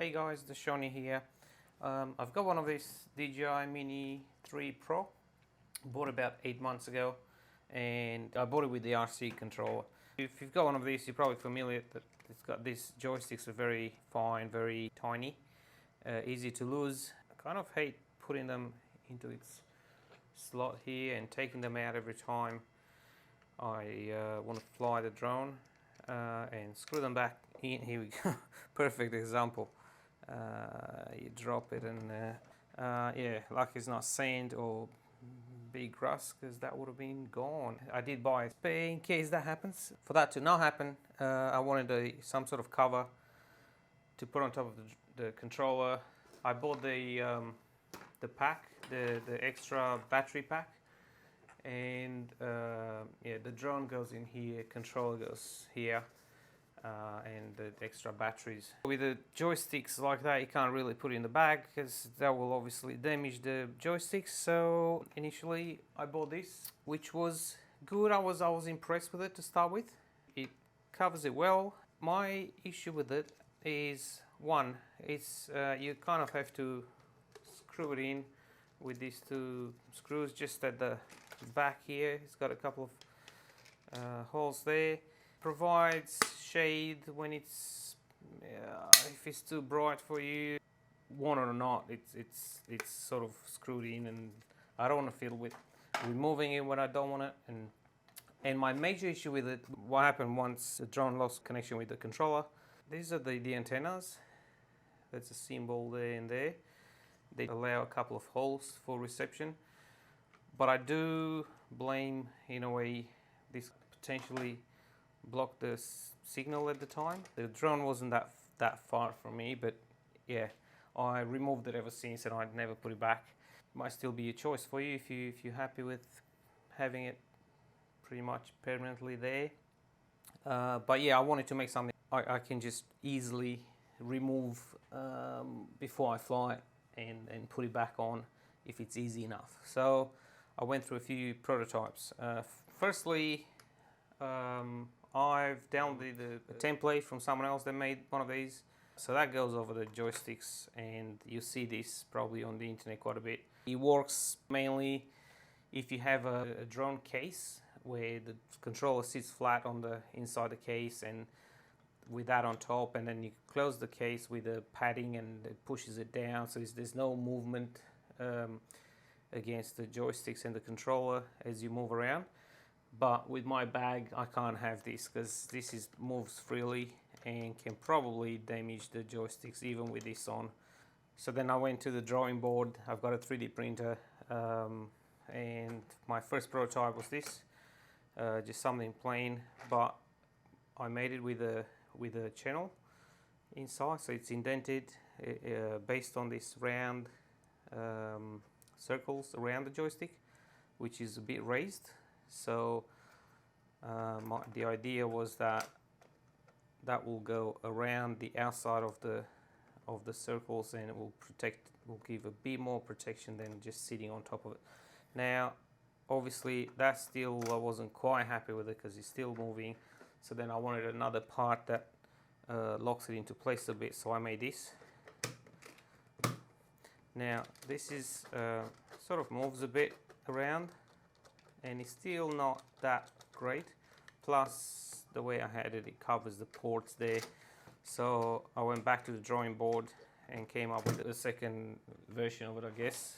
Hey guys, the Shawnee here. I've got one of these DJI Mini 3 Pro. Bought about 8 months ago, and I bought it with the RC controller. If you've got one of these, you're probably familiar that it's got these joysticks are very fine, very tiny, easy to lose. I kind of hate putting them into its slot here and taking them out every time I want to fly the drone and screw them back in. Here we go. Perfect example. You drop it and yeah, like it's not sand or big rust, because that would have been gone. I did buy it, but in case that happens, for that to not happen, I wanted some sort of cover to put on top of the controller. I bought the pack, the extra battery pack, and yeah, the drone goes in here, controller goes here, and the extra batteries. With the joysticks like that, you can't really put it in the bag because that will obviously damage the joysticks. So initially I bought this, which was good. I was impressed with it to start with. It covers it well. My issue with it is, one, it's you kind of have to screw it in with these two screws just at the back here. It's got a couple of holes there. Provides shade when it's if it's too bright for you, want it or not, it's sort of screwed in, and I don't want to fiddle with removing it when I don't want it. And my major issue with it, what happened once the drone lost connection with the controller, these are the antennas. That's a symbol there and there. They allow a couple of holes for reception, but I do blame, in a way, this potentially blocked the signal at the time. The drone wasn't that far from me, but yeah, I removed it ever since, and I'd never put it back. Might still be a choice for you if you're happy with having it pretty much permanently there. But yeah, I wanted to make something I can just easily remove before I fly and put it back on if it's easy enough. So I went through a few prototypes. Firstly, I've downloaded a template from someone else that made one of these. So that goes over the joysticks, and you see this probably on the internet quite a bit. It works mainly if you have a drone case where the controller sits flat on the inside the case, and with that on top, and then you close the case with a padding and it pushes it down, so there's no movement against the joysticks and the controller as you move around. But with my bag, I can't have this because this moves freely and can probably damage the joysticks even with this on. So then I went to the drawing board. I've got a 3D printer, and my first prototype was this, just something plain, but I made it with a channel inside, so it's indented based on this round circles around the joystick, which is a bit raised. So the idea was that will go around the outside of the circles, and it will give a bit more protection than just sitting on top of it. Now, obviously, that still, I wasn't quite happy with it because it's still moving. So then I wanted another part that locks it into place a bit. So I made this. Now this is sort of moves a bit around, and it's still not that great. Plus, the way I had it, it covers the ports there. So I went back to the drawing board and came up with a second version of it, I guess.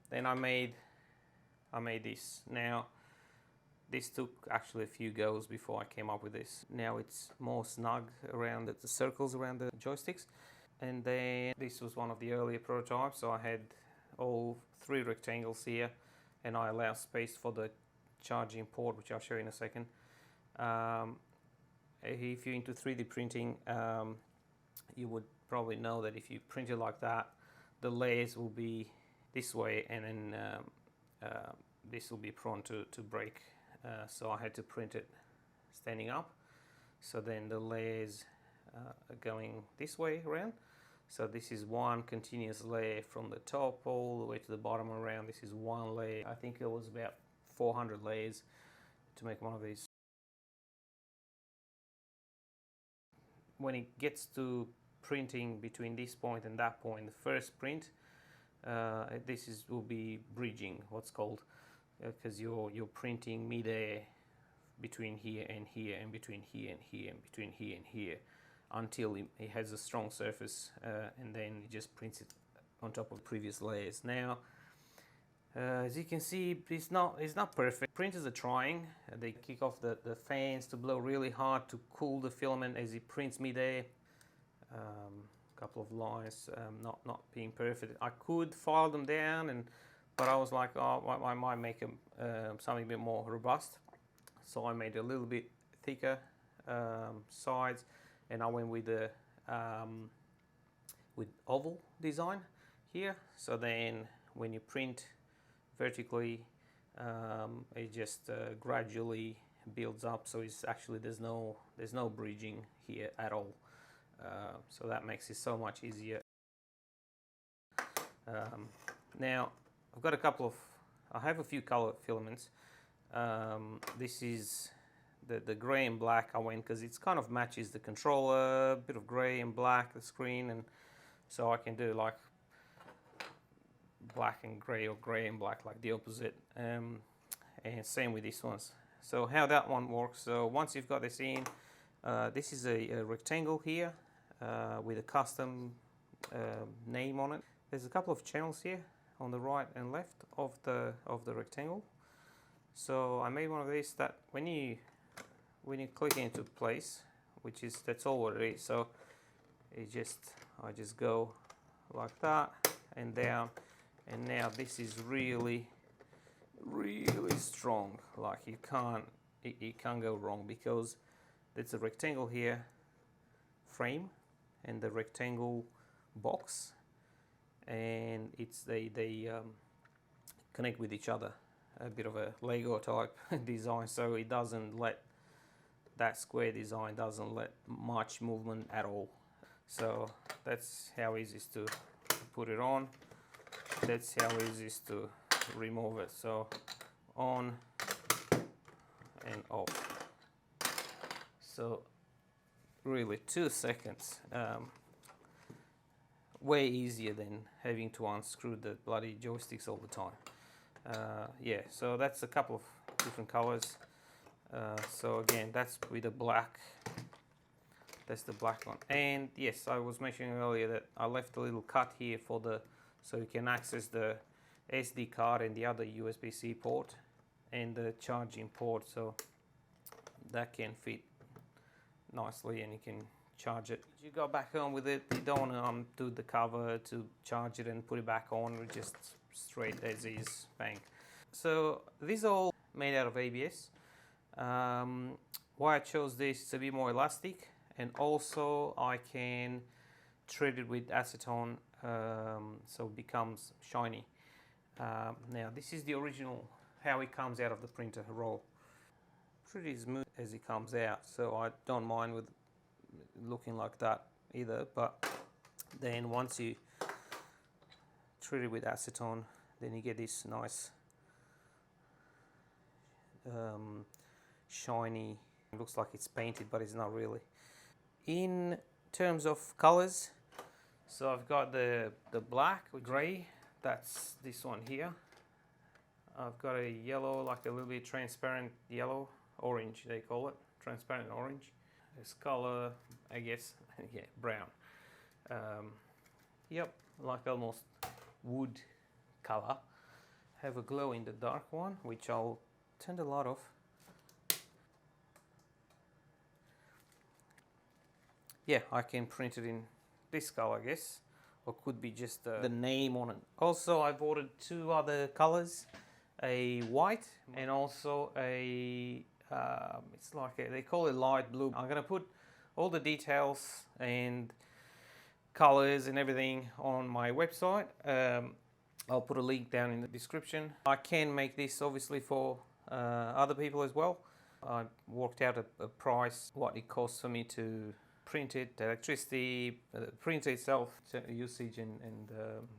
Then I made this. Now, this took actually a few goes before I came up with this. Now it's more snug around the circles around the joysticks. And then this was one of the earlier prototypes. So I had all 3 rectangles here, and I allow space for the charging port, which I'll show you in a second. If you're into 3D printing, you would probably know that if you print it like that, the layers will be this way, and then this will be prone to break. So I had to print it standing up. So then the layers are going this way around. So this is one continuous layer from the top all the way to the bottom around. This is one layer. I think it was about 400 layers to make one of these. When it gets to printing between this point and that point, the first print, will be bridging, what's called, because you're printing mid-air between here and here, and between here and here, and between here and here, until it has a strong surface, and then it just prints it on top of previous layers. Now, as you can see, it's not perfect. Printers are trying. They kick off the fans to blow really hard to cool the filament as it prints mid-air. Couple of lines not being perfect. I could file them down, but I was like, oh, I might make them something a bit more robust. So I made a little bit thicker sides, and I went with the with oval design here. So then when you print vertically, it just gradually builds up. So it's actually there's no bridging here at all. So that makes it so much easier. Now I've got I have a few color filaments. This is the grey and black. I went because it kind of matches the controller, a bit of grey and black, the screen, and so I can do like black and grey or grey and black, like the opposite, and same with this ones. So how that one works, so once you've got this in, this is a rectangle here with a custom name on it. There's a couple of channels here on the right and left of the rectangle. So I made one of these that when you click into place, that's all what it is. So I just go like that and down, and now this is really strong. Like you can't go wrong, because there's a rectangle here frame and the rectangle box, and they connect with each other, a bit of a Lego type design, so it doesn't let that square design doesn't let much movement at all. So that's how easy it is to put it on. That's how easy it is to remove it. So on and off. So really 2 seconds. Way easier than having to unscrew the bloody joysticks all the time. Yeah, so that's a couple of different colors. So again, that's with the black. That's the black one. And yes, I was mentioning earlier that I left a little cut here so you can access the SD card and the other USB-C port and the charging port, so that can fit nicely and you can charge it. You go back on with it, you don't want to undo the cover to charge it and put it back on, just straight as is, bang. So these are all made out of ABS. Why I chose this, it's a bit more elastic, and also I can treat it with acetone, so it becomes shiny. Now this is the original, how it comes out of the printer roll. Pretty smooth as it comes out, so I don't mind with looking like that either. But then once you treat it with acetone, then you get this nice shiny, it looks like it's painted but it's not really. In terms of colors, so I've got the black with grey, that's this one here. I've got a yellow, like a little bit transparent yellow, orange they call it, transparent orange. This color, I guess, yeah, brown. Yep, like almost wood color. Have a glow in the dark one, which I'll turn the light off. Yeah, I can print it in this color, I guess, or could be just the name on it. Also, I've ordered 2 other colors, a white and also a it's like they call it light blue. I'm gonna put all the details and colors and everything on my website. I'll put a link down in the description. I can make this obviously for other people as well. I worked out a price, what it costs for me to print it, the electricity, the printer itself, usage and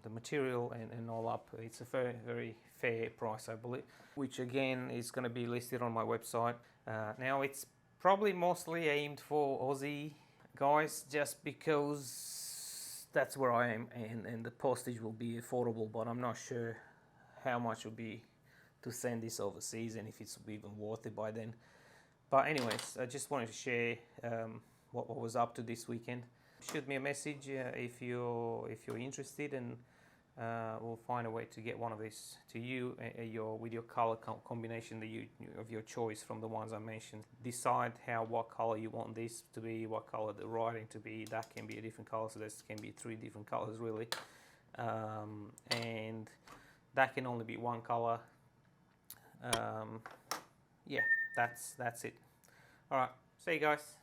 the material and all up. It's a very, very fair price, I believe, which again is going to be listed on my website. Now it's probably mostly aimed for Aussie guys, just because that's where I am, and the postage will be affordable, but I'm not sure how much will be to send this overseas and if it's even worth it by then. But anyways, I just wanted to share what was up to this weekend. Shoot me a message if you're interested, and we'll find a way to get one of these to you with your color combination of your choice from the ones I mentioned. Decide what color you want this to be, what color the writing to be. That can be a different color, so this can be 3 different colors really, and that can only be one color. Yeah, that's it. All right, see you guys.